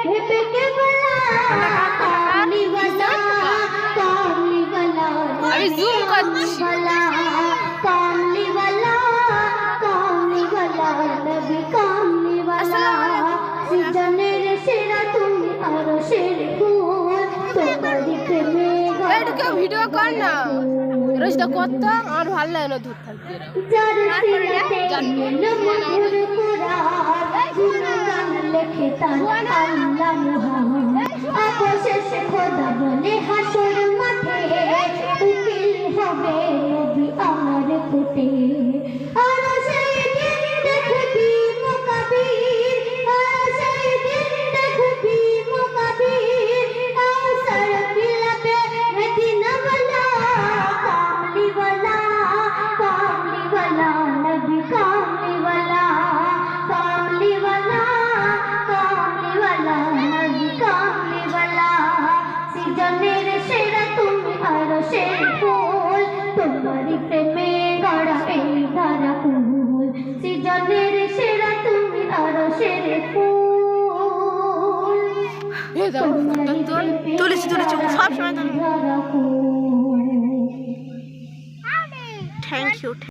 भेबे के बला कामली वाला আমি জুম করছি कामली वाला नबी कामली वाला सीजনের সেরা তুমি আরো শের ফুল তোমারই প্রেমে এটাকে ভিডিও কর না রোজটা কত আমার ভালো লাগে না ধূপ থাকতে যার সিরাতে নমুর কুরআন গুণগান লেখে তার আল্লাহ মুহাম্মদ অবশেষে খোদা বলে হাসর মাঠে উকিল হবে নবী আমার কোটে আর সেই দিন দেখবি মুকাবির আর সেই দিন দেখবি মুকাবির আওসার পিলাবে মদিনা ওয়ালা কামলি ওয়ালা নবী কামলি ওয়ালা নবী কামলি ওয়ালা সিজনের সেরা তুমি আরো শের ফুল তোমারই প্রেমে গড়া এই ধারা ফুল সিজনের সেরা তুমি আরো শের ফুল তুলেছি সব সময় ধরা ফুল থ্যাংক ইউ